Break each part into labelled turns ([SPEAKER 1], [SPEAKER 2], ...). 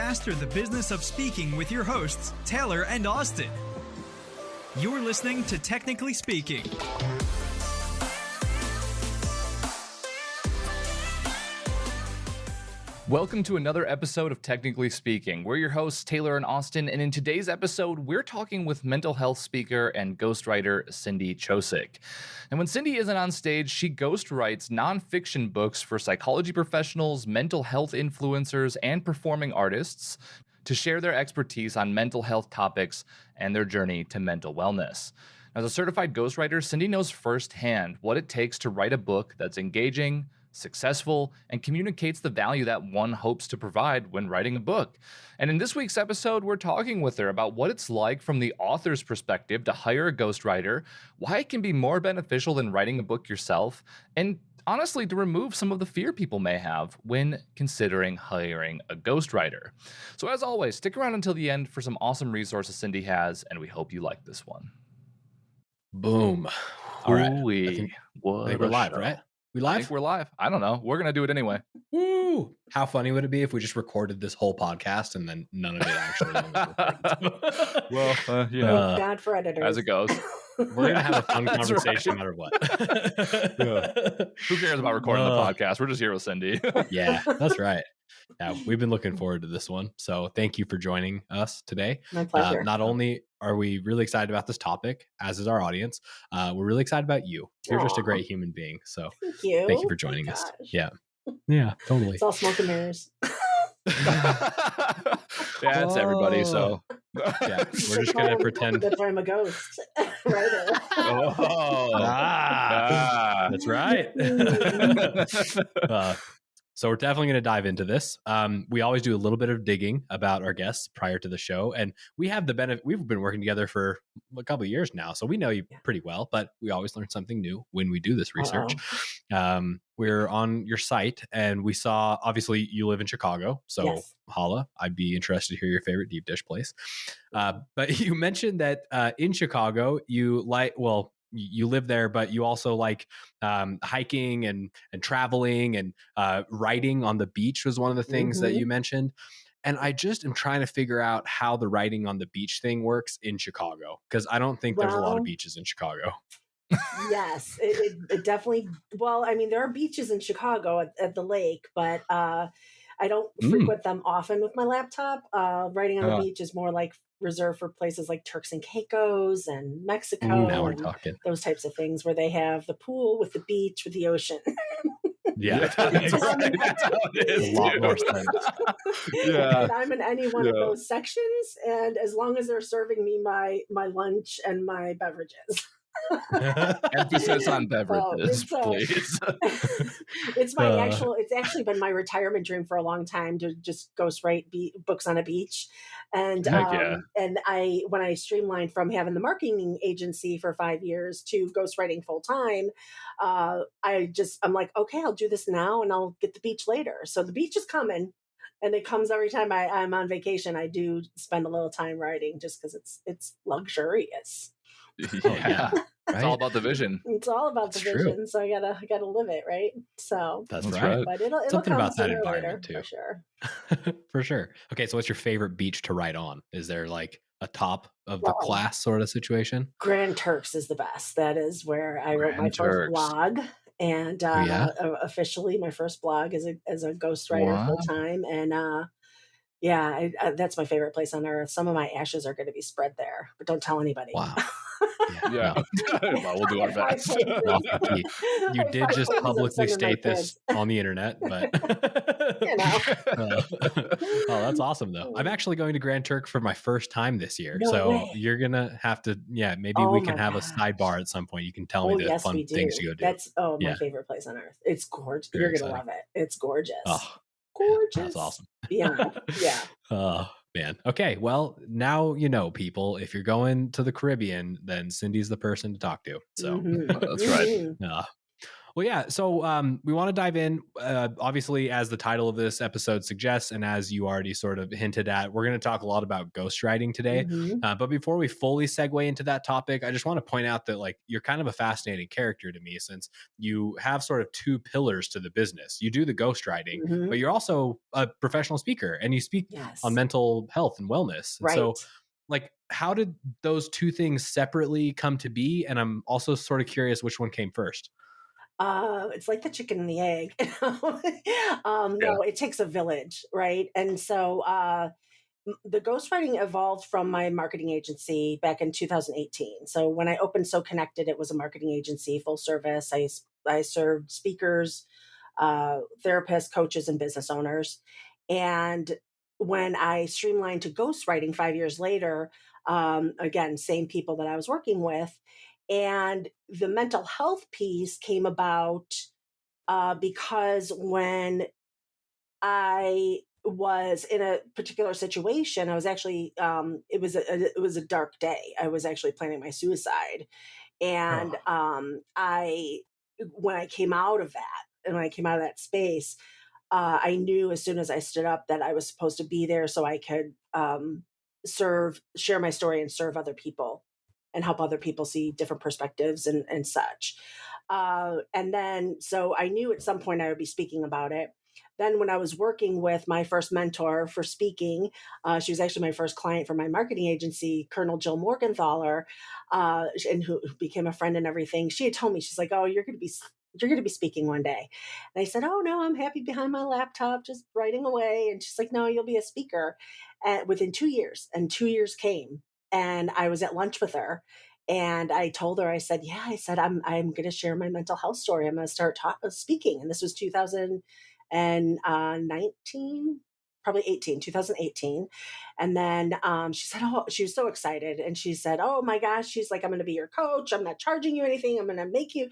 [SPEAKER 1] master the business of speaking with your hosts, Taylor and Austin. You're listening to Technically Speaking.
[SPEAKER 2] Welcome to another episode of Technically Speaking. We're your hosts, Taylor and Austin, and in today's episode, we're talking with mental health speaker and ghostwriter Cindy Tschosik. And when Cindy isn't on stage, she ghostwrites nonfiction books for psychology professionals, mental health influencers, and performing artists to share their expertise on mental health topics and their journey to mental wellness. As a certified ghostwriter, Cindy knows firsthand what it takes to write a book that's engaging, successful, and communicates the value that one hopes to provide when writing a book. And in this week's episode, we're talking with her about what it's like from the author's perspective to hire a ghostwriter, why it can be more beneficial than writing a book yourself, and honestly, to remove some of the fear people may have when considering hiring a ghostwriter. So as always, stick around until the end for some awesome resources Cindy has, and we hope you like this one.
[SPEAKER 3] Boom. All right.
[SPEAKER 2] I
[SPEAKER 3] think we're live, right? We live?
[SPEAKER 2] I think we're live. I don't know. We're going to do it anyway.
[SPEAKER 3] Woo! How funny would it be if we just recorded this whole podcast and then none of it actually was
[SPEAKER 2] Well,
[SPEAKER 4] bad for editors.
[SPEAKER 2] as it goes.
[SPEAKER 3] We're going to have a fun conversation no matter what.
[SPEAKER 2] Who cares about recording the podcast? We're just here with Cindy.
[SPEAKER 3] Yeah, that's right. Yeah, we've been looking forward to this one. So thank you for joining us today.
[SPEAKER 4] My pleasure.
[SPEAKER 3] Not only are we really excited about this topic, as is our audience, we're really excited about you. You're just a great human being. So
[SPEAKER 4] thank you
[SPEAKER 3] for joining us. Yeah. Yeah, totally.
[SPEAKER 4] It's all smoke and mirrors.
[SPEAKER 2] Yeah, it's everybody. So
[SPEAKER 3] yeah, we're just going to pretend
[SPEAKER 4] that I'm a ghost. Right.
[SPEAKER 3] That's right. So we're definitely going to dive into this. We always do a little bit of digging about our guests prior to the show. And we have the benefit, we've been working together for a couple of years now, so we know you pretty well, but we always learn something new when we do this research. We're on your site and we saw, obviously you live in Chicago. So
[SPEAKER 4] yes.
[SPEAKER 3] Holla, I'd be interested to hear your favorite deep dish place. But you mentioned that in Chicago, you live there, but you also like hiking and traveling and writing on the beach was one of the things that you mentioned. And I just am trying to figure out how the writing on the beach thing works in Chicago, because I don't think there's a lot of beaches in Chicago.
[SPEAKER 4] Yes, it definitely. Well, I mean, there are beaches in Chicago at the lake, but I don't frequent them often with my laptop. Writing on the beach is more like reserved for places like Turks and Caicos and Mexico.
[SPEAKER 3] Now we're talking.
[SPEAKER 4] Those types of things where they have the pool with the beach with the ocean.
[SPEAKER 3] Yeah, that's right. That's how it is. A lot more sense.
[SPEAKER 4] Yeah, and I'm in any one of those sections, and as long as they're serving me my lunch and my beverages.
[SPEAKER 2] Emphasis on beverages, please.
[SPEAKER 4] It's actually been my retirement dream for a long time to just ghostwrite books on a beach. And when I streamlined from having the marketing agency for 5 years to ghostwriting full time, I'm like, okay, I'll do this now and I'll get the beach later. So the beach is coming. And it comes every time I'm on vacation. I do spend a little time writing just because it's luxurious.
[SPEAKER 2] Yeah. It's all about the vision.
[SPEAKER 4] It's all about the vision. So I gotta live it, right? So
[SPEAKER 3] that's right.
[SPEAKER 4] But it'll
[SPEAKER 3] something
[SPEAKER 4] come
[SPEAKER 3] about that
[SPEAKER 4] sooner or
[SPEAKER 3] environment
[SPEAKER 4] later,
[SPEAKER 3] too.
[SPEAKER 4] For sure.
[SPEAKER 3] For sure. Okay, so what's your favorite beach to write on? Is there like a top of the class sort of situation?
[SPEAKER 4] Grand Turks is the best. That is where I wrote my first blog. And officially my first blog as a ghostwriter full time. And that's my favorite place on earth. Some of my ashes are going to be spread there, but don't tell anybody.
[SPEAKER 3] Wow.
[SPEAKER 2] Yeah. Well, we'll do our best.
[SPEAKER 3] You did just publicly state this on the internet, but oh, that's awesome though. I'm actually going to Grand Turk for my first time this year. You're going to have to, maybe we can have a sidebar at some point. You can tell me the fun things to go do.
[SPEAKER 4] That's my favorite place on earth. It's gorgeous. You're going to love it. It's gorgeous.
[SPEAKER 3] Oh,
[SPEAKER 4] gorgeous.
[SPEAKER 3] That's awesome.
[SPEAKER 4] Yeah.
[SPEAKER 3] Oh, man. Okay. Well, now you know, people, if you're going to the Caribbean, then Cindy's the person to talk to. So
[SPEAKER 2] that's right.
[SPEAKER 3] Well, yeah. So we want to dive in. Obviously, as the title of this episode suggests, and as you already sort of hinted at, we're going to talk a lot about ghostwriting today.
[SPEAKER 4] Mm-hmm.
[SPEAKER 3] But before we fully segue into that topic, I just want to point out that like you're kind of a fascinating character to me, since you have sort of two pillars to the business. You do the ghostwriting,
[SPEAKER 4] Mm-hmm.
[SPEAKER 3] but you're also a professional speaker, and you speak
[SPEAKER 4] Yes.
[SPEAKER 3] on mental health and wellness. And
[SPEAKER 4] Right.
[SPEAKER 3] so, like, how did those two things separately come to be? And I'm also sort of curious which one came first.
[SPEAKER 4] It's like the chicken and the egg. No, it takes a village, right? And so the ghostwriting evolved from my marketing agency back in 2018. So when I opened So Connected, it was a marketing agency, full service. I served speakers, therapists, coaches, and business owners. And when I streamlined to ghostwriting 5 years later, again, same people that I was working with, and the mental health piece came about because when I was in a particular situation, I was actually it was a dark day. I was actually planning my suicide, and I when I came out of that, and when I came out of that space, I knew as soon as I stood up that I was supposed to be there so I could share my story, and serve other people, and help other people see different perspectives and such. And then, so I knew at some point I would be speaking about it. Then, when I was working with my first mentor for speaking, she was actually my first client for my marketing agency, Colonel Jill Morgenthaler, and who became a friend and everything. She had told me, she's like, "Oh, you're going to be speaking one day." And I said, "Oh no, I'm happy behind my laptop, just writing away." And she's like, "No, you'll be a speaker." And within 2 years, and 2 years came, and I was at lunch with her. And I told her, I said, "Yeah," I said, I'm going to share my mental health story. I'm going to start speaking." And this was 2019, probably 2018. And then she said, "Oh," she was so excited. And she said, "Oh my gosh," she's like, "I'm going to be your coach. I'm not charging you anything. I want to make you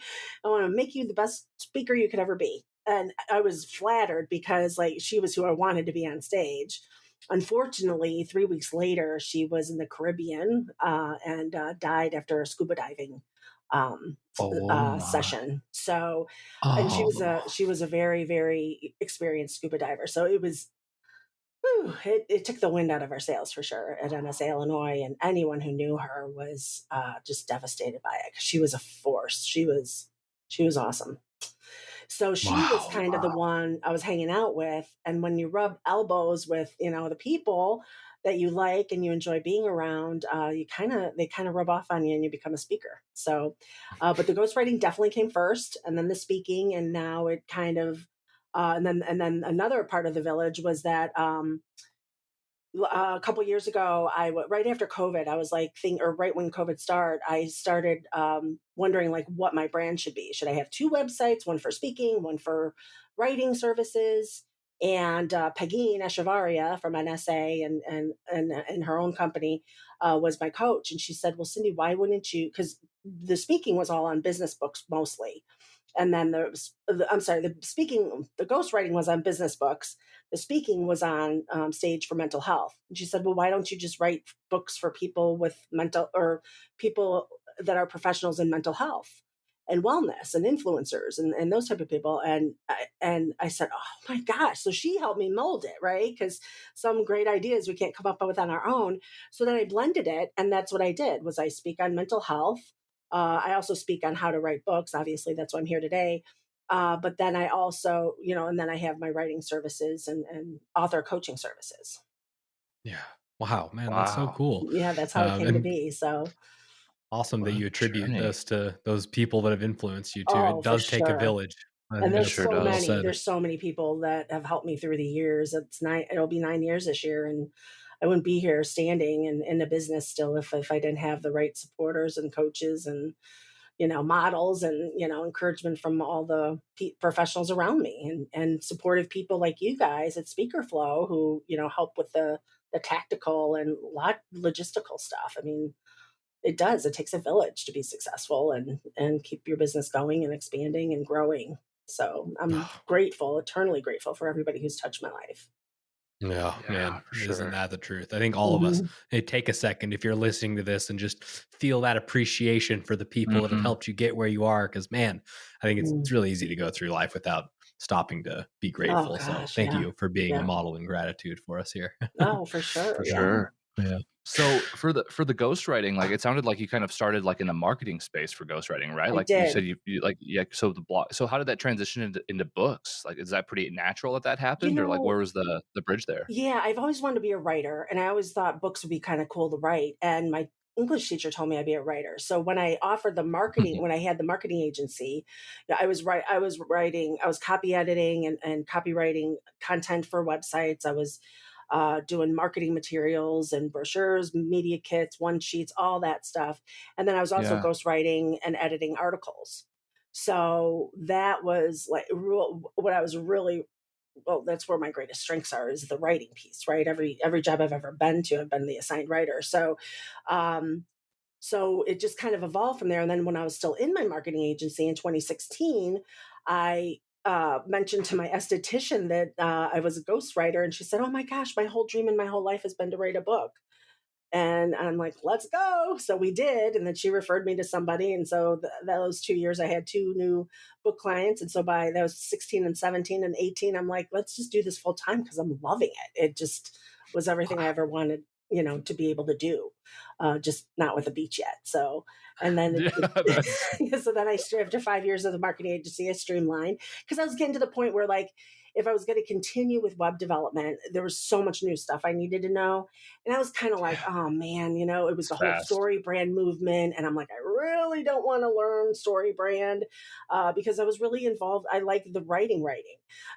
[SPEAKER 4] the best speaker you could ever be." And I was flattered, because like she was who I wanted to be on stage. Unfortunately, 3 weeks later, she was in the Caribbean and died after a scuba diving session. So, and she was a very, very experienced scuba diver. So it was, it took the wind out of our sails for sure at NSA Illinois, and anyone who knew her was just devastated by it, because she was a force. She was awesome. So she was kind of the one I was hanging out with. And when you rub elbows with, the people that you like and you enjoy being around, they kind of rub off on you, and you become a speaker. So, but the ghostwriting definitely came first, and then the speaking, and now it kind of, and then another part of the village was that, a couple years ago, right after COVID, I was like, right when COVID started, I started wondering like what my brand should be. Should I have two websites, one for speaking, one for writing services? And Peggy Echevarria from NSA and her own company was my coach, and she said, "Well, Cindy, why wouldn't you?" Because the speaking was all on business books mostly, and then the ghostwriting was on business books. The speaking was on stage for mental health. And she said, "Well, why don't you just write books for people with people that are professionals in mental health and wellness, and influencers, and those type of people?" And I said, "Oh my gosh." So she helped me mold it, right? Because some great ideas we can't come up with on our own. So then I blended it, and that's what I did. Was I speak on mental health. I also speak on how to write books. Obviously, that's why I'm here today. But then I also, and then I have my writing services and author coaching services.
[SPEAKER 3] Yeah. Wow, man, that's so cool.
[SPEAKER 4] Yeah, that's how it came to be. So
[SPEAKER 3] awesome that you attribute this to those people that have influenced you too.
[SPEAKER 4] Oh,
[SPEAKER 3] It does take a village.
[SPEAKER 4] And there's
[SPEAKER 2] sure
[SPEAKER 4] so
[SPEAKER 2] does.
[SPEAKER 4] many. There's so many people that have helped me through the years. It'll be 9 years this year, and I wouldn't be here standing and in the business still if I didn't have the right supporters and coaches and models and encouragement from all the professionals around me, and supportive people like you guys at Speaker Flow who help with the tactical and logistical stuff. I mean, it takes a village to be successful and keep your business going and expanding and growing. So I'm grateful, eternally grateful for everybody who's touched my life.
[SPEAKER 3] Yeah, man,
[SPEAKER 2] for
[SPEAKER 3] isn't
[SPEAKER 2] sure.
[SPEAKER 3] that the truth? I think all of us,
[SPEAKER 4] Mhm.
[SPEAKER 3] take a second if you're listening to this and just feel that appreciation for the people that have
[SPEAKER 2] Mhm.
[SPEAKER 3] helped you get where you are. Because, man, I think
[SPEAKER 4] Mm.
[SPEAKER 3] it's really easy to go through life without stopping to be
[SPEAKER 4] Oh
[SPEAKER 3] grateful. So,
[SPEAKER 4] gosh,
[SPEAKER 3] thank
[SPEAKER 4] yeah.
[SPEAKER 3] you for being a
[SPEAKER 4] Yeah.
[SPEAKER 3] model in gratitude for us here.
[SPEAKER 4] Oh, for
[SPEAKER 2] For
[SPEAKER 4] sure. Yeah.
[SPEAKER 2] sure.
[SPEAKER 3] Yeah.
[SPEAKER 2] So for the ghostwriting, like it sounded like you kind of started like in the marketing space for ghostwriting, right?
[SPEAKER 4] I
[SPEAKER 2] Like you
[SPEAKER 4] did.
[SPEAKER 2] said you like yeah, so the blog so how did that transition into books? Like is that pretty natural that
[SPEAKER 4] You
[SPEAKER 2] happened or like
[SPEAKER 4] know,
[SPEAKER 2] where was the bridge there?
[SPEAKER 4] yeah, I've always wanted to be a writer, and I always thought books would be kind of cool to write. And my English teacher told me I'd be a writer. So when I offered the marketing, when I had the marketing agency, yeah, I was writing, I was copy editing and copywriting content for websites. I was doing marketing materials and brochures, media kits, one sheets, all that stuff. And then I was also
[SPEAKER 2] Yeah.
[SPEAKER 4] ghostwriting and editing articles. So that was like what I was really, well, that's where my greatest strengths are, is the writing piece, right? Every job I've ever been to, I've been the assigned writer. Um so it just kind of evolved from there. And then when I was still in my marketing agency in 2016, I mentioned to my esthetician that I was a ghostwriter, and she said, "Oh my gosh, my whole dream in my whole life has been to write a book." And I'm like, let's go. So we did. And then she referred me to somebody. And so those 2 years, I had two new book clients. And so by that was 16 and 17 and 18, I'm like, let's just do this full time because I'm loving it. It just was everything I ever wanted, to be able to do, just not with a beach yet. So, and then,
[SPEAKER 2] Yeah, that's
[SPEAKER 4] so then after 5 years of the marketing agency, I streamlined because I was getting to the point where, like, if I was going to continue with web development, there was so much new stuff I needed to know. And I was kind of like,
[SPEAKER 2] yeah,
[SPEAKER 4] oh man, it was
[SPEAKER 2] it's
[SPEAKER 4] the whole
[SPEAKER 2] fast.
[SPEAKER 4] story brand movement. And I'm like, I really don't want to learn story brand because I was really involved. I like the writing.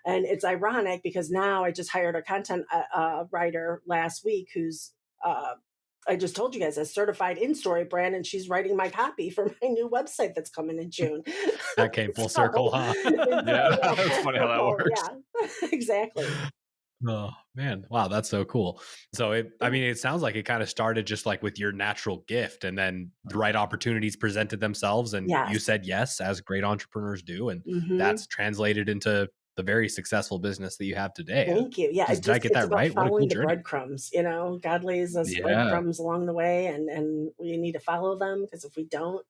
[SPEAKER 4] And it's ironic because now I just hired a content writer last week who's, I just told you guys, is certified in story brand, and she's writing my copy for my new website that's coming in June.
[SPEAKER 3] That came full
[SPEAKER 4] So,
[SPEAKER 3] circle, huh?
[SPEAKER 2] Yeah,
[SPEAKER 4] yeah,
[SPEAKER 2] that's
[SPEAKER 4] full
[SPEAKER 2] funny how that
[SPEAKER 4] circle.
[SPEAKER 2] works.
[SPEAKER 4] Yeah, exactly.
[SPEAKER 3] Oh man, wow, that's so cool. So I
[SPEAKER 4] Yeah.
[SPEAKER 3] mean, it sounds like it kind of started just like with your natural gift, and then the right opportunities presented themselves, and you
[SPEAKER 4] Yes.
[SPEAKER 3] said yes, as great entrepreneurs do, and
[SPEAKER 4] Hmm.
[SPEAKER 3] that's translated into the very successful business that you have today.
[SPEAKER 4] Thank you. Yeah,
[SPEAKER 3] Did I get
[SPEAKER 4] it's
[SPEAKER 3] that
[SPEAKER 4] about
[SPEAKER 3] right? What a cool
[SPEAKER 4] following the
[SPEAKER 3] journey.
[SPEAKER 4] breadcrumbs, God lays us
[SPEAKER 2] Yeah,
[SPEAKER 4] breadcrumbs along the way, and we need to follow them, because if we don't,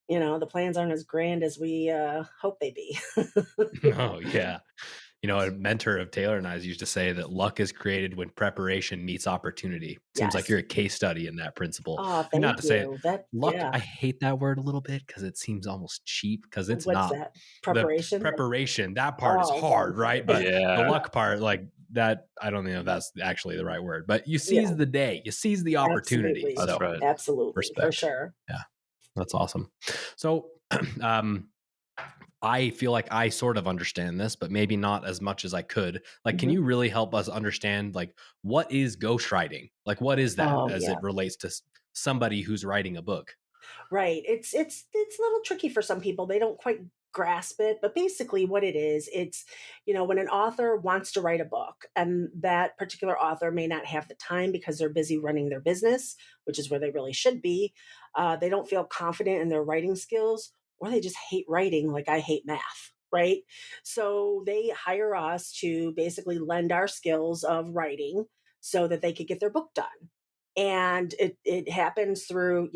[SPEAKER 4] the plans aren't as grand as we hope they be.
[SPEAKER 3] Oh yeah. A mentor of Taylor and I's used to say that luck is created when preparation meets opportunity. Seems like
[SPEAKER 4] Yes.
[SPEAKER 3] you're a case study in that principle.
[SPEAKER 4] Oh,
[SPEAKER 3] And not
[SPEAKER 4] thank
[SPEAKER 3] to say it,
[SPEAKER 4] you. That,
[SPEAKER 3] luck,
[SPEAKER 4] yeah.
[SPEAKER 3] I hate that word a little bit because it seems almost cheap because it's
[SPEAKER 4] What's
[SPEAKER 3] not.
[SPEAKER 4] that?
[SPEAKER 3] The
[SPEAKER 4] Preparation?
[SPEAKER 3] preparation, that part is
[SPEAKER 4] Oh, that
[SPEAKER 3] hard, right?
[SPEAKER 4] part.
[SPEAKER 3] But the
[SPEAKER 2] yeah,
[SPEAKER 3] luck part, like that, I don't know if that's actually the right word, but you
[SPEAKER 4] Yeah,
[SPEAKER 3] seize the day, you seize the opportunity.
[SPEAKER 4] absolutely.
[SPEAKER 2] that's
[SPEAKER 3] So
[SPEAKER 2] right.
[SPEAKER 4] Absolutely, for
[SPEAKER 3] respect.
[SPEAKER 4] sure.
[SPEAKER 3] Yeah, that's awesome. So, um, I feel like I sort of understand this, but maybe not as much as I could. Like, can
[SPEAKER 4] Mhm.
[SPEAKER 3] you really help us understand, like, what is ghostwriting? Like, what is that
[SPEAKER 4] Oh,
[SPEAKER 3] as
[SPEAKER 4] yeah.
[SPEAKER 3] it relates to somebody who's writing a book?
[SPEAKER 4] Right. It's a little tricky for some people. They don't quite grasp it, but basically what it is, it's, when an author wants to write a book and that particular author may not have the time because they're busy running their business, which is where they really should be. They don't feel confident in their writing skills, or they just hate writing like I hate math. Right. So they hire us to basically lend our skills of writing so that they could get their book done. And it happens through,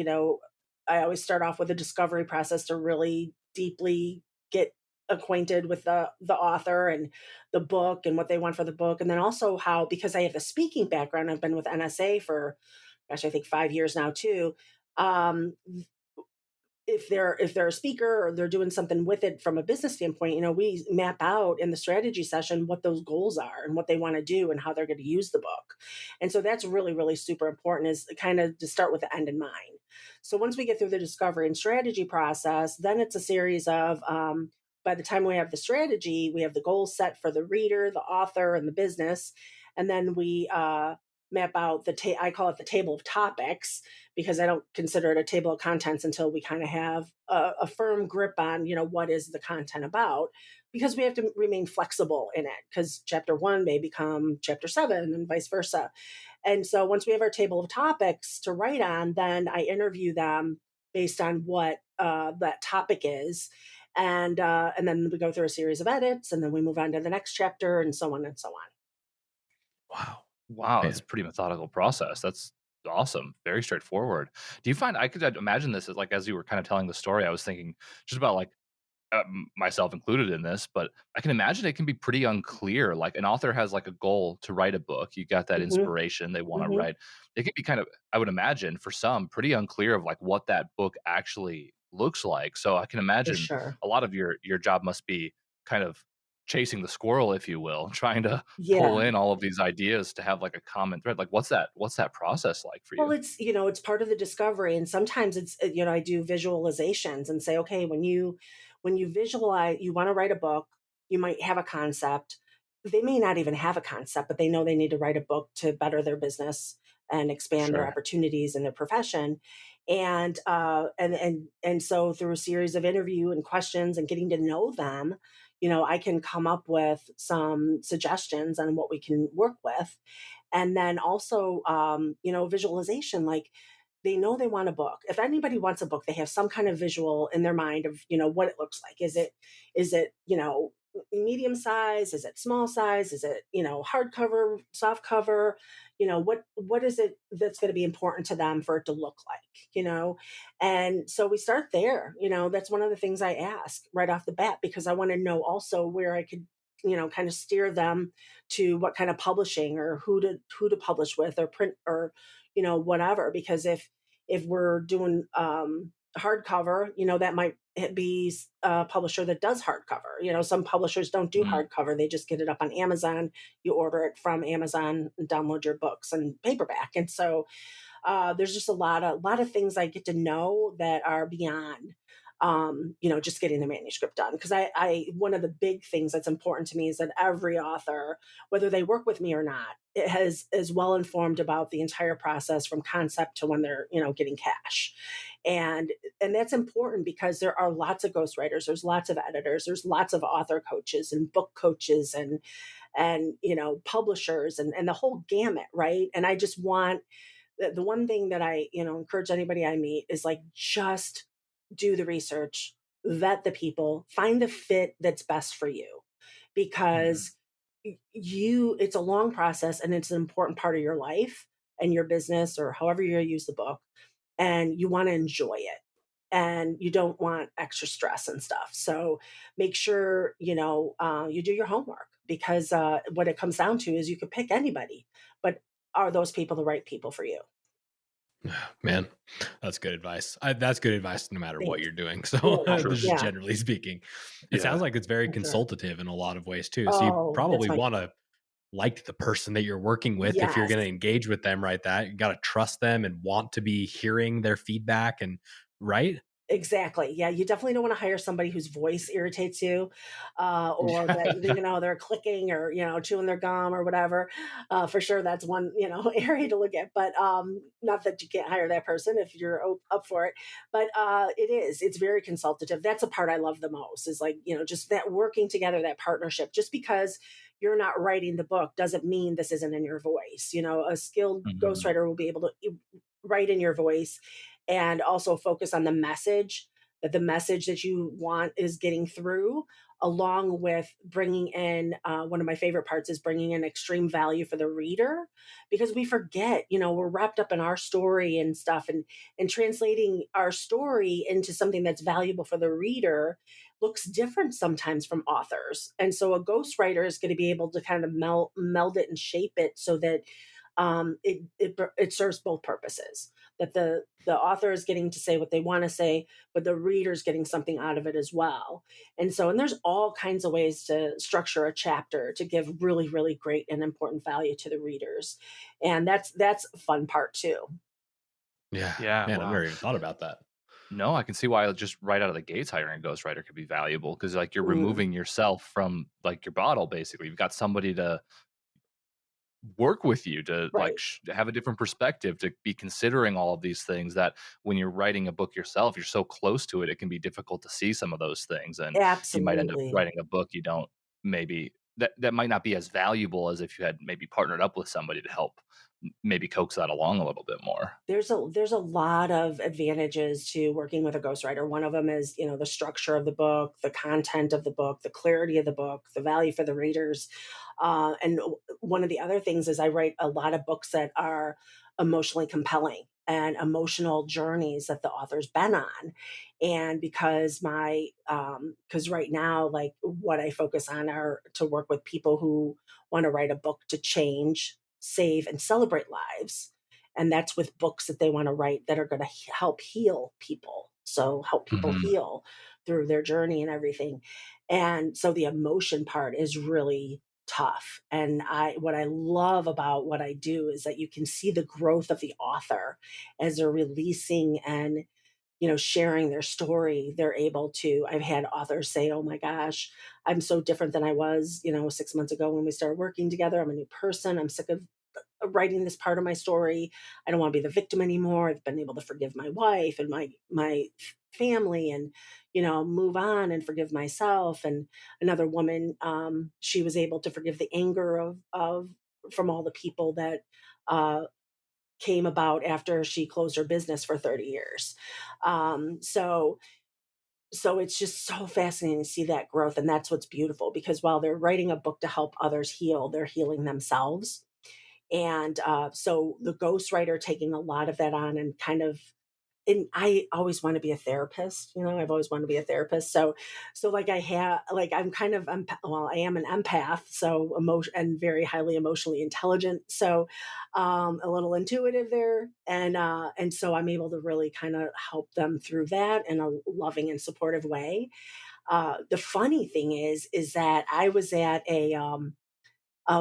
[SPEAKER 4] I always start off with a discovery process to really deeply get acquainted with the author and the book and what they want for the book. And then also how, because I have a speaking background, I've been with NSA for, gosh, I think 5 years now too. Um, if they're a speaker or they're doing something with it from a business standpoint, we map out in the strategy session what those goals are and what they want to do and how they're going to use the book. And so that's really, really super important, is kind of to start with the end in mind. So once we get through the discovery and strategy process, then it's a series of, by the time we have the strategy, we have the goals set for the reader, the author, and the business. And then we map out I call it the table of topics, because I don't consider it a table of contents until we kind of have a firm grip on, what is the content about, because we have to remain flexible in it, because chapter 1 may become chapter 7 and vice versa. And so once we have our table of topics to write on, then I interview them based on what that topic is. And then we go through a series of edits, and then we move on to the next chapter, and so on and so on.
[SPEAKER 2] Wow,
[SPEAKER 3] Man.
[SPEAKER 2] that's a pretty methodical process. That's awesome. Very straightforward. Do you find I could imagine this as like as you were kind of telling the story, I was thinking just about like myself included in this, but I can imagine it can be pretty unclear. Like an author has like a goal to write a book. You got that
[SPEAKER 4] Hmm.
[SPEAKER 2] inspiration they want to
[SPEAKER 4] Hmm.
[SPEAKER 2] write. It can be kind of, I would imagine, for some, pretty unclear of like what that book actually looks like. So I can
[SPEAKER 4] For
[SPEAKER 2] imagine
[SPEAKER 4] sure.
[SPEAKER 2] a lot of your job must be kind of chasing the squirrel, if you will, trying to pull
[SPEAKER 4] Yeah.
[SPEAKER 2] in all of these ideas to have like a common thread. Like what's that process like for
[SPEAKER 4] Well,
[SPEAKER 2] you?
[SPEAKER 4] it's part of the discovery, and sometimes I do visualizations and say, okay, when you visualize, you want to write a book, you might have a concept. They may not even have a concept, but they know they need to write a book to better their business and expand their
[SPEAKER 3] Sure.
[SPEAKER 4] opportunities in their profession. And so through a series of interview and questions and getting to know them, I can come up with some suggestions on what we can work with. And then also visualization, like they know they want a book. If anybody wants a book, they have some kind of visual in their mind of what it looks like. Is it medium size? Is it small size? Is it hardcover, soft cover? What is it that's going to be important to them for it to look like? And so we start there. That's one of the things I ask right off the bat, because I want to know also where I could kind of steer them to what kind of publishing or who to publish with, or print, or whatever. Because if we're doing hardcover, that might be a publisher that does hardcover. Some publishers don't do
[SPEAKER 2] Mhm.
[SPEAKER 4] hardcover, they just get it up on Amazon. You order it from Amazon and download your books and paperback. And so there's just a lot of things I get to know that are beyond just getting the manuscript done. Because I one of the big things that's important to me is that every author, whether they work with me or not, is well informed about the entire process from concept to when they're getting cash. And that's important because there are lots of ghostwriters, there's lots of editors, there's lots of author coaches and book coaches and publishers and the whole gamut, right? And I just want the one thing that I encourage anybody I meet is, like, just do the research, vet the people, find the fit that's best for you.
[SPEAKER 2] Mhm.
[SPEAKER 4] Because it's a long process, and it's an important part of your life and your business, or however you use the book, and you want to enjoy it, and you don't want extra stress and stuff. So make sure you do your homework, because what it comes down to is you could pick anybody, but are those people the right people for you?
[SPEAKER 3] Man, that's good advice. That's good advice no matter what
[SPEAKER 4] Thanks.
[SPEAKER 3] you're doing. So,
[SPEAKER 4] Yeah,
[SPEAKER 2] Sure.
[SPEAKER 3] just
[SPEAKER 4] yeah,
[SPEAKER 3] generally speaking, it
[SPEAKER 2] Yeah.
[SPEAKER 3] sounds like it's very
[SPEAKER 4] for sure.
[SPEAKER 3] consultative in a lot of ways too. So, you
[SPEAKER 4] Oh, that's
[SPEAKER 3] probably
[SPEAKER 4] my
[SPEAKER 3] want to like the person that you're working with if you're
[SPEAKER 4] yes.
[SPEAKER 3] going to engage with them, right? That you got to trust them and want to be hearing their feedback and right.
[SPEAKER 4] Exactly. Yeah, you definitely don't wanna hire somebody whose voice irritates you, or that, they're clicking or, chewing their gum or whatever. For sure, that's one, area to look at, but, not that you can't hire that person if you're o up for it, but, it's very consultative. That's the part I love the most, is, like, just that working together, that partnership. Just because you're not writing the book doesn't mean this isn't in your voice. A skilled
[SPEAKER 2] Mhm.
[SPEAKER 4] ghostwriter will be able to write in your voice, and also focus on the message, that the message that you want is getting through, along with bringing in one of my favorite parts is bringing in extreme value for the reader. Because we forget, we're wrapped up in our story and stuff, and translating our story into something that's valuable for the reader looks different sometimes from authors. And so a ghostwriter is going to be able to kind of meld it and shape it so that it serves both purposes, that the author is getting to say what they want to say, but the reader's getting something out of it as well. And there's all kinds of ways to structure a chapter to give really, really great and important value to the readers. And that's a fun part too.
[SPEAKER 3] Yeah,
[SPEAKER 2] Yeah.
[SPEAKER 3] man, I've
[SPEAKER 2] Wow.
[SPEAKER 3] never even thought about that.
[SPEAKER 2] No, I can see why just right out of the gates hiring a ghostwriter could be valuable because like you're
[SPEAKER 4] Mm,
[SPEAKER 2] removing yourself from like your bottle basically. You've got somebody to work with you to like
[SPEAKER 4] right.
[SPEAKER 2] have a different perspective to be considering all of these things that when you're writing a book yourself you're so close to it it can be difficult to see some of those things and you might end up
[SPEAKER 4] Absolutely.
[SPEAKER 2] writing a book you don't maybe that might not be as valuable as if you had maybe partnered up with somebody to help maybe coax that along a little bit more.
[SPEAKER 4] There's a lot of advantages to working with a ghostwriter. One of them is, the structure of the book, the content of the book, the clarity of the book, the value for the readers. And one of the other things is I write a lot of books that are emotionally compelling and emotional journeys that the author's been on. And because because right now, like what I focus on are to work with people who want to write a book to change, save, and celebrate lives. And that's with books that they want to write that are going to help heal people. So help people
[SPEAKER 2] Mm-hmm.
[SPEAKER 4] heal through their journey and everything. And so the emotion part is really tough. And what I love about what I do is that you can see the growth of the author as they're releasing and sharing their story. They're able to, I've had authors say, oh my gosh, I'm so different than I was 6 months ago when we started working together. I'm a new person. I'm sick of writing this part of my story. I don't want to be the victim anymore. I've been able to forgive my wife and my family, and move on and forgive myself. And another woman, she was able to forgive the anger of from all the people that came about after she closed her business for 30 years. So it's just so fascinating to see that growth. And that's what's beautiful, because while they're writing a book to help others heal, they're healing themselves. And so the ghostwriter taking a lot of that on, and and I always want to be a therapist. I've always wanted to be a therapist. So like I am an empath, so emotion and very highly emotionally intelligent. So a little intuitive there. And so I'm able to really kind of help them through that in a loving and supportive way. The funny thing is that I was at a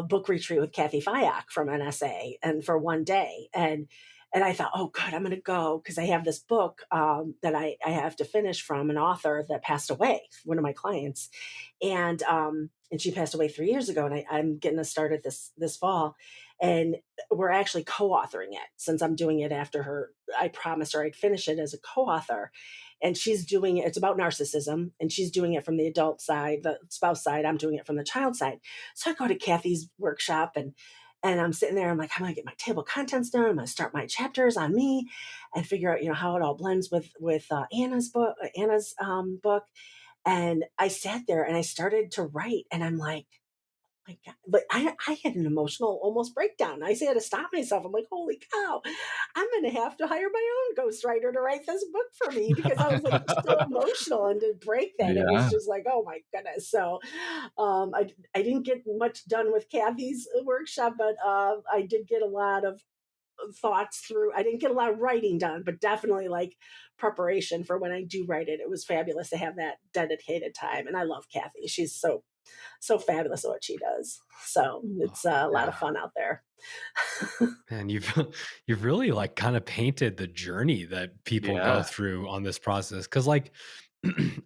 [SPEAKER 4] book retreat with Kathy Fayok from NSA, and for one day. And I thought, oh, good, I'm going to go because I have this book that I have to finish from an author that passed away, one of my clients. And she passed away 3 years ago, and I'm getting us started this fall. And we're actually co-authoring it, since I'm doing it after her. I promised her I'd finish it as a co-author. And she's doing it. It's about narcissism, and she's doing it from the adult side, the spouse side. I'm doing it from the child side. So I go to Kathy's workshop, and I'm sitting there. I'm like, I'm going to get my table of contents done. I'm going to start my chapters on me, and figure out, how it all blends with Anna's book. And I sat there and I started to write, and I'm like, my God. But I had an emotional almost breakdown. I had to stop myself. I'm like, holy cow, I'm going to have to hire my own ghostwriter to write this book for me, because I was like so emotional, and to break that, it was just like, oh my goodness. So I didn't get much done with Kathy's workshop, but I did get a lot of thoughts through. I didn't get a lot of writing done, but definitely like preparation for when I do write it. It was fabulous to have that dedicated time. And I love Kathy. She's so fabulous at what she does. So it's a lot of fun out there.
[SPEAKER 3] And you've really like kind of painted the journey that people go through on this process. Cause like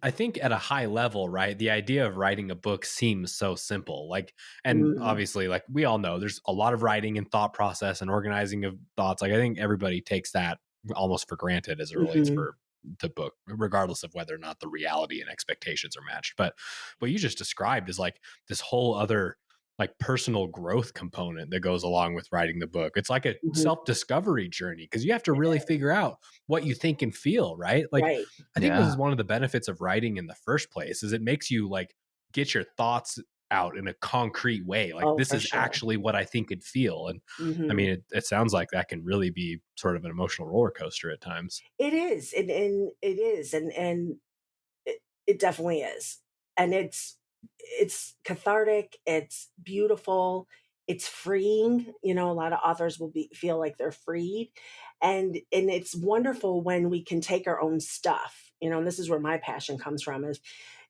[SPEAKER 3] I think at a high level, right, the idea of writing a book seems so simple. Like, and obviously, like we all know there's a lot of writing and thought process and organizing of thoughts. Like I think everybody takes that almost for granted as it relates for the book, regardless of whether or not the reality and expectations are matched. But what you just described is like this whole other like personal growth component that goes along with writing the book. It's like a self-discovery journey, because you have to really figure out what you think and feel, right? Like
[SPEAKER 4] Right.
[SPEAKER 3] I think this is one of the benefits of writing in the first place, is it makes you like get your thoughts out in a concrete way. Like this is actually what I think and feel. And I mean, it sounds like that can really be sort of an emotional roller coaster at times.
[SPEAKER 4] It is. And it is. And it definitely is. And it's cathartic. It's beautiful. It's freeing. A lot of authors will feel like they're freed, and it's wonderful when we can take our own stuff. And this is where my passion comes from.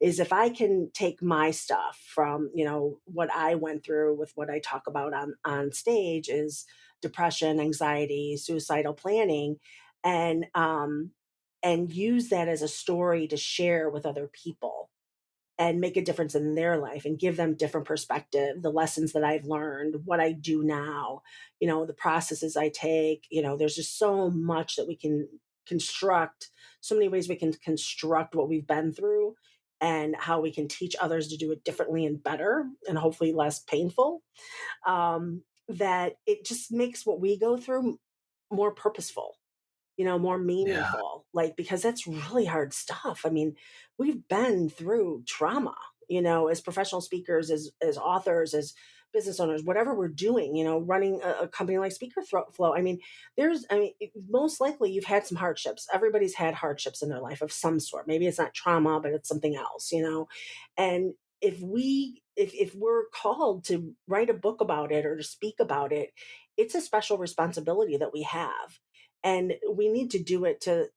[SPEAKER 4] Is if I can take my stuff from what I went through with what I talk about on stage is depression, anxiety, suicidal planning, and use that as a story to share with other people and make a difference in their life and give them different perspective, the lessons that I've learned, what I do now, the processes I take. There's just so much that we can construct, so many ways we can construct what we've been through, and how we can teach others to do it differently and better, and hopefully less painful. that it just makes what we go through more purposeful, more
[SPEAKER 3] Yeah.
[SPEAKER 4] meaningful, like, because that's really hard stuff. I mean, we've been through trauma, as professional speakers, as authors, as business owners, whatever we're doing, running a company like Speaker Flow. I mean, most likely you've had some hardships. Everybody's had hardships in their life of some sort. Maybe it's not trauma, but it's something else, and if we're called to write a book about it or to speak about it, it's a special responsibility that we have, and we need to do it to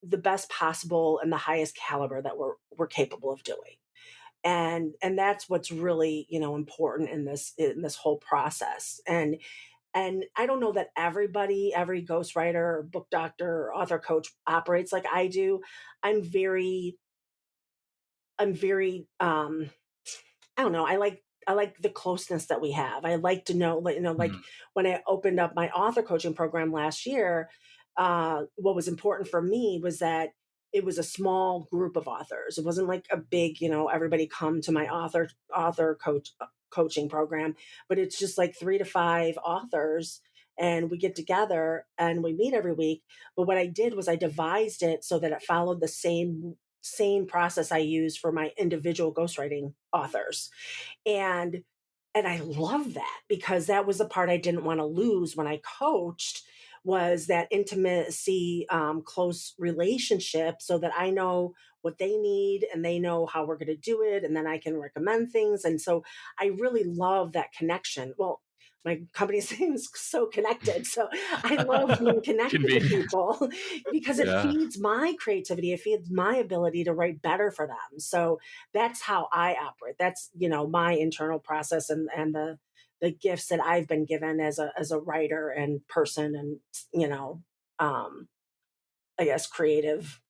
[SPEAKER 4] the best possible and the highest caliber that we're capable of doing. And that's what's really important in this whole process. And I don't know that every ghostwriter or book doctor or author coach operates like I do. I'm very I don't know. I like the closeness that we have. I like to know, like
[SPEAKER 3] Mm.
[SPEAKER 4] when I opened up my author coaching program last year, what was important for me was that it was a small group of authors. It wasn't like a big, everybody come to my coaching program, but it's just like 3 to 5 authors, and we get together and we meet every week. But what I did was I devised it so that it followed the same process I use for my individual ghostwriting authors. And and I love that, because that was the part I didn't want to lose when I coached, was that intimacy, close relationship, so that I know what they need and they know how we're going to do it, and then I can recommend things. And so I really love that connection. Well, my company's name is So Connected, so I love being connected to
[SPEAKER 2] Convenient.
[SPEAKER 4] people because it
[SPEAKER 2] Yeah.
[SPEAKER 4] feeds my creativity, it feeds my ability to write better for them. So that's how I operate. That's my internal process, and the gifts that I've been given as a writer and person, and you know um I guess creative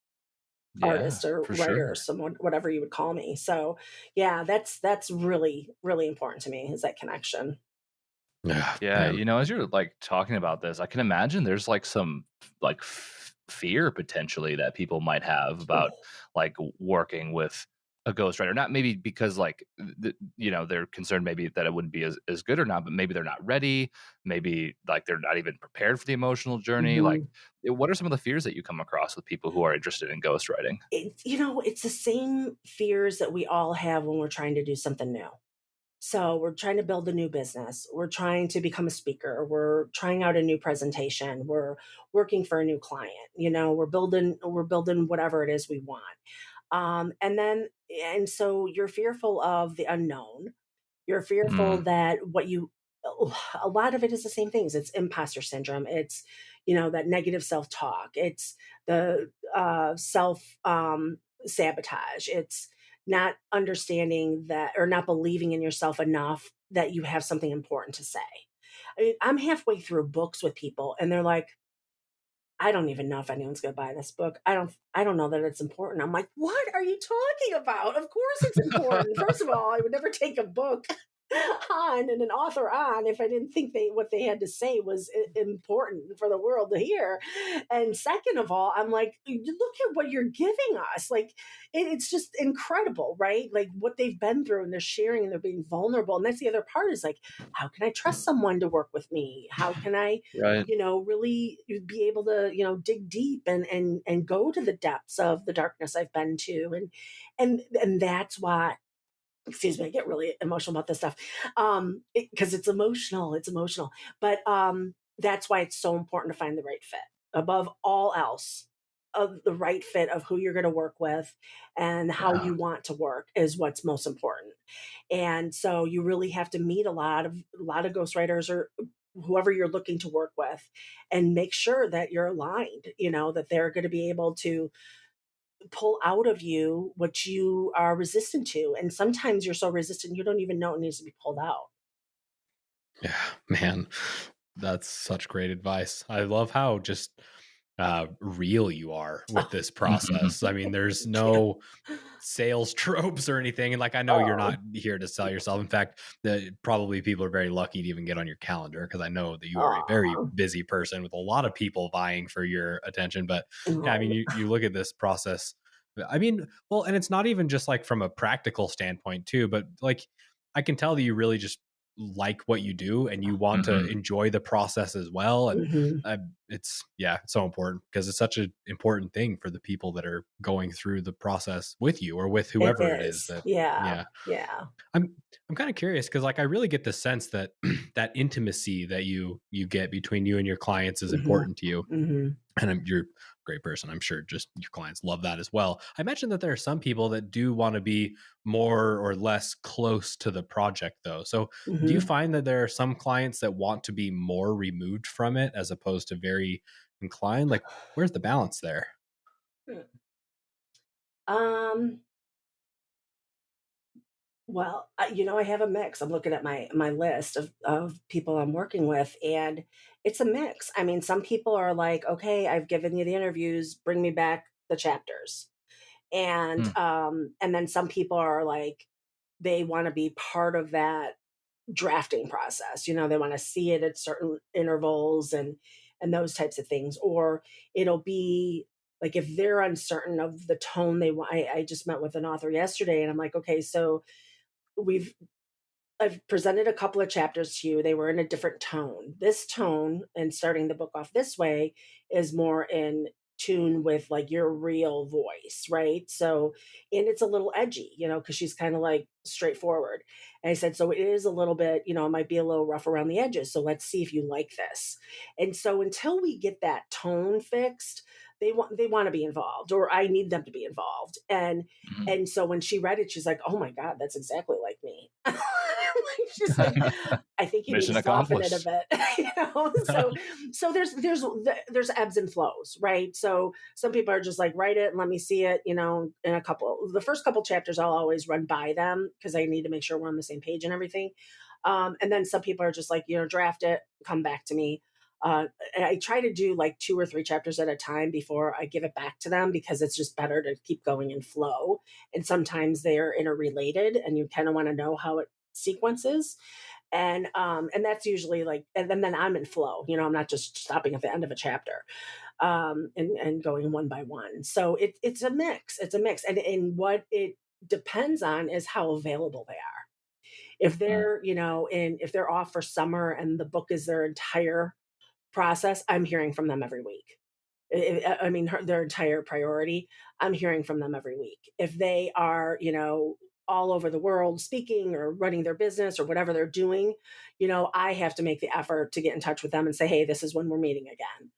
[SPEAKER 2] Yeah,
[SPEAKER 4] artist or
[SPEAKER 2] for
[SPEAKER 4] writer, or
[SPEAKER 2] sure.
[SPEAKER 4] someone, whatever you would call me. So yeah, that's really really important to me, is that connection.
[SPEAKER 3] Yeah,
[SPEAKER 2] Yeah,
[SPEAKER 3] man.
[SPEAKER 2] as you're like talking about this, I can imagine there's like some like fear potentially that people might have about like working with a ghostwriter. Not maybe because like they're concerned maybe that it wouldn't be as good or not, but maybe they're not ready. Maybe like they're not even prepared for the emotional journey. Like,
[SPEAKER 4] Mhm.
[SPEAKER 2] what are some of the fears that you come across with people who are interested in ghostwriting?
[SPEAKER 4] It's the same fears that we all have when we're trying to do something new. So we're trying to build a new business. We're trying to become a speaker. We're trying out a new presentation. We're working for a new client. We're building whatever it is we want. And so you're fearful of the unknown. You're fearful
[SPEAKER 2] Mm,
[SPEAKER 4] that a lot of it is the same things. It's imposter syndrome. It's, that negative self talk. It's the self sabotage. It's not understanding that, or not believing in yourself enough that you have something important to say. I mean, I'm halfway through books with people and they're like, I don't even know if anyone's going to buy this book. I don't know that it's important. I'm like, what are you talking about? Of course it's important. First of all, I would never take a book on and an author on if I didn't think what they had to say was important for the world to hear. And second of all, I'm like, look at what you're giving us. Like, it's just incredible, right? Like what they've been through, and they're sharing and they're being vulnerable. And that's the other part, is like, how can I trust someone to work with me? How can I
[SPEAKER 2] right.
[SPEAKER 4] really be able to, dig deep and go to the depths of the darkness I've been to. And that's why, excuse me, I get really emotional about this stuff. Because it's emotional. But that's why it's so important to find the right fit above all else. Of the right fit of who you're going to work with and how
[SPEAKER 3] Yeah.
[SPEAKER 4] you want to work is what's most important. And so you really have to meet a lot of ghostwriters, or whoever you're looking to work with, and make sure that you're aligned, that they're going to be able to pull out of you what you are resistant to. And sometimes you're so resistant you don't even know it needs to be pulled out.
[SPEAKER 3] Yeah, man. That's such great advice. I love how just real you are with
[SPEAKER 4] Oh,
[SPEAKER 3] this
[SPEAKER 2] Mhm.
[SPEAKER 3] process. I mean, there's
[SPEAKER 4] thank you.
[SPEAKER 3] no sales tropes or anything. And like, I know you're
[SPEAKER 4] Oh,
[SPEAKER 3] not here to sell yourself. In fact, probably people are very lucky to even get on your calendar, because I know that you are a very
[SPEAKER 4] oh,
[SPEAKER 3] busy person with a lot of people vying for your attention. But yeah, I mean,
[SPEAKER 4] oh.
[SPEAKER 3] you look at this process. I mean, well, and it's not even just like from a practical standpoint too, but like I can tell that you really just like what you do and you want to enjoy the process as well. And it's so important because it's such an important thing for the people that are going through the process with you or with
[SPEAKER 4] It
[SPEAKER 3] whoever it is
[SPEAKER 4] is.
[SPEAKER 3] that,
[SPEAKER 4] Yeah.
[SPEAKER 3] I'm kind of curious because like I really get the sense that that intimacy that you get between you and your clients is important to you. And you're a great person. I'm sure just your clients love that as well. I mentioned that there are some people that do want to be more or less close to the project though. So do you find that there are some clients that want to be more removed from it as opposed to very inclined? Like where's the balance there?
[SPEAKER 4] Um, well, I have a mix. I'm looking at my list of people I'm working with, and it's a mix. I mean, some people are like, okay, I've given you the interviews, bring me back the chapters. And then some people are like, they want to be part of that drafting process. They want to see it at certain intervals and those types of things. Or it'll be like if they're uncertain of the tone they want. I just met with an author yesterday, and I'm like, okay, so we've I've presented a couple of chapters to you. They were in a different tone. This tone, and starting the book off this way, is more in tune with like your real voice, right? So, and it's a little edgy, because she's kind of like straightforward. And I said, so it is a little bit, it might be a little rough around the edges. So let's see if you like this. And so until we get that tone fixed, they want to be involved, or I need them to be involved. And so when she read it, she's like, oh my God, that's exactly like me. She's like, I think you need
[SPEAKER 2] Mission
[SPEAKER 4] to soften it a
[SPEAKER 2] accomplished.
[SPEAKER 4] bit. So there's ebbs and flows, right? So some people are just like, write it and let me see it, in the first couple chapters, I'll always run by them because I need to make sure we're on the same page and everything. And then some people are just like, draft it, come back to me. And I try to do like 2 or 3 chapters at a time before I give it back to them, because it's just better to keep going in flow. And sometimes they're interrelated and you kind of want to know how it sequences. And that's usually like, and then I'm in flow, I'm not just stopping at the end of a chapter, and going one by one. So it's a mix. It's a mix. And what it depends on is how available they are. If they're, and if they're off for summer and the book is their entire process, I'm hearing from them every week. I mean, their entire priority, I'm hearing from them every week. If they are, all over the world speaking or running their business or whatever they're doing, I have to make the effort to get in touch with them and say, hey, this is when we're meeting again,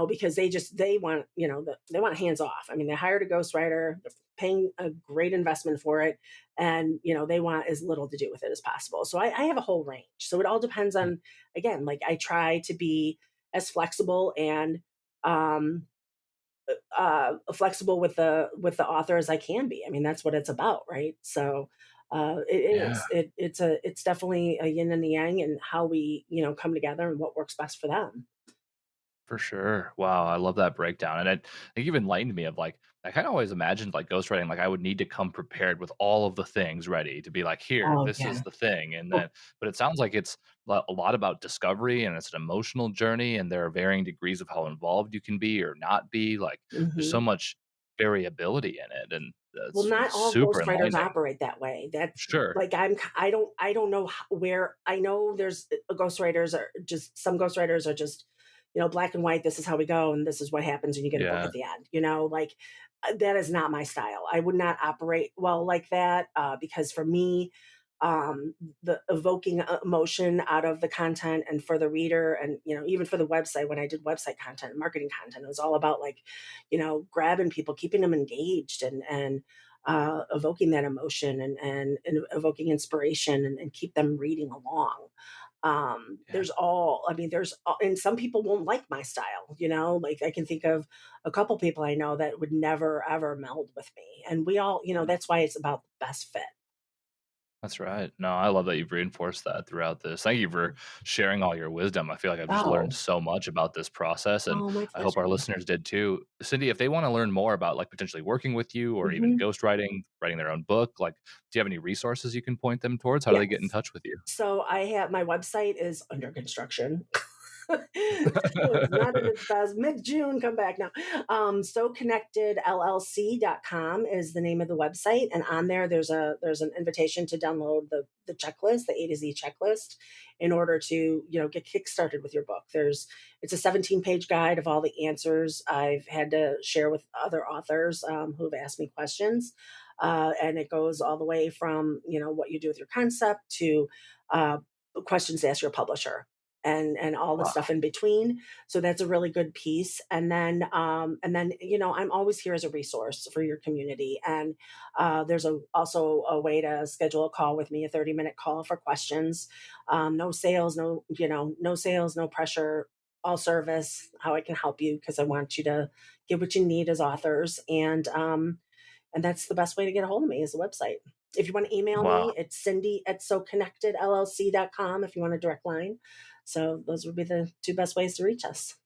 [SPEAKER 4] because they want, they want hands off. I mean, they hired a ghostwriter, they're paying a great investment for it. And, they want as little to do with it as possible. So I have a whole range. So it all depends on, again, like I try to be as flexible and, flexible with the author as I can be. I mean, that's what it's about, right? So
[SPEAKER 2] Yeah.
[SPEAKER 4] it's definitely a yin and a yang, and how we come together and what works best for them.
[SPEAKER 2] For sure. Wow, I love that breakdown. And I think you've enlightened me of like, I kind of always imagined like ghostwriting, like I would need to come prepared with all of the things ready to be like, here,
[SPEAKER 4] Oh
[SPEAKER 2] this is
[SPEAKER 4] yeah.
[SPEAKER 2] the thing. And then, but it sounds like it's a lot about discovery and it's an emotional journey. And there are varying degrees of how involved you can be or not be. Like there's so
[SPEAKER 4] Hmm.
[SPEAKER 2] much variability in it. And
[SPEAKER 4] Well,
[SPEAKER 2] that's
[SPEAKER 4] not all
[SPEAKER 2] super
[SPEAKER 4] ghostwriters
[SPEAKER 2] enlightening.
[SPEAKER 4] operate that way. That's
[SPEAKER 2] Sure.
[SPEAKER 4] like I don't know where. I know there's ghostwriters are just, some ghostwriters are just, black and white. This is how we go, and this is what happens, and you get a book
[SPEAKER 2] Yeah.
[SPEAKER 4] at the end. Like that is not my style. I would not operate well like that, because for me, the evoking emotion out of the content and for the reader, and even for the website, when I did website content, marketing content, it was all about like, grabbing people, keeping them engaged, and evoking that emotion, and evoking inspiration, and keep them reading along.
[SPEAKER 2] Yeah.
[SPEAKER 4] And some people won't like my style, like I can think of a couple people I know that would never ever meld with me, and we all, that's why it's about the best fit.
[SPEAKER 2] That's right. No, I love that you've reinforced that throughout this. Thank you for sharing all your wisdom. I feel like I've just learned
[SPEAKER 4] Oh,
[SPEAKER 2] so much about this process, and
[SPEAKER 4] oh, my
[SPEAKER 2] I hope our
[SPEAKER 4] pleasure.
[SPEAKER 2] listeners did too. Cindy, if they want to learn more about like potentially working with you or even
[SPEAKER 4] Hmm.
[SPEAKER 2] ghostwriting, writing their own book, like, do you have any resources you can point them towards? How do they get in
[SPEAKER 4] Yes.
[SPEAKER 2] touch with you?
[SPEAKER 4] So I have, my website is under construction. Not in the mid-June, come back now. SoConnectedLLC.com is the name of the website. And on there, there's an invitation to download the checklist, the A to Z checklist, in order to, get kickstarted with your book. It's a 17-page guide of all the answers I've had to share with other authors who have asked me questions. And it goes all the way from, what you do with your concept to questions to ask your publisher and all the stuff in between. So that's a really good piece. And then, I'm always here as a resource for your community. And there's also a way to schedule a call with me, a 30-minute call for questions. No sales, no sales, no pressure, all service, how I can help you, because I want you to get what you need as authors. And that's the best way to get a hold of me, is the website. If you want to email me, it's Cindy@SoConnectedLLC.com if you want a direct line. So those would be the two best ways to reach us.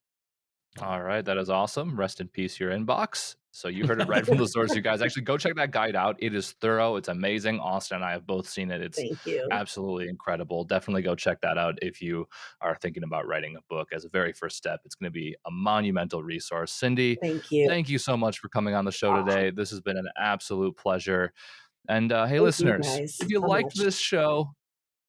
[SPEAKER 2] All right. That is awesome. Rest in peace, your inbox. So you heard it right from the source, you guys. Actually, go check that guide out. It is thorough. It's amazing. Austin and I have both seen it. It's
[SPEAKER 4] Thank you.
[SPEAKER 2] Absolutely incredible. Definitely go check that out if you are thinking about writing a book as a very first step. It's going to be a monumental resource. Cindy,
[SPEAKER 4] thank you.
[SPEAKER 2] Thank you so much for coming on the show today. This has been an absolute pleasure. And hey, listeners, if you liked this show,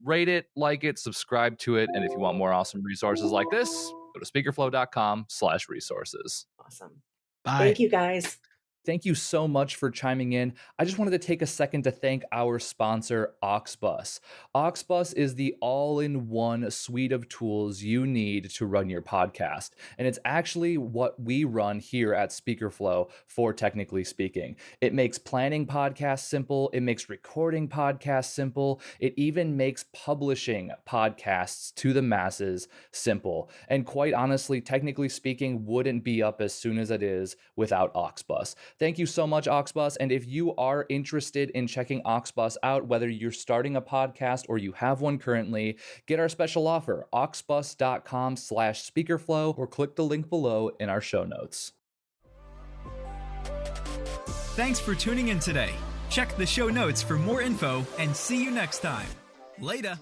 [SPEAKER 2] rate it, like it, subscribe to it. And if you want more awesome resources like this, go to speakerflow.com/resources.
[SPEAKER 4] Awesome.
[SPEAKER 3] Bye.
[SPEAKER 4] Thank you, guys.
[SPEAKER 2] Thank you so much for chiming in. I just wanted to take a second to thank our sponsor, Auxbus. Auxbus is the all-in-one suite of tools you need to run your podcast. And it's actually what we run here at SpeakerFlow for Technically Speaking. It makes planning podcasts simple. It makes recording podcasts simple. It even makes publishing podcasts to the masses simple. And quite honestly, Technically Speaking wouldn't be up as soon as it is without Auxbus. Thank you so much, Auxbus. And if you are interested in checking Auxbus out, whether you're starting a podcast or you have one currently, get our special offer, auxbus.com/speakerflow, or click the link below in our show notes.
[SPEAKER 1] Thanks for tuning in today. Check the show notes for more info and see you next time. Later.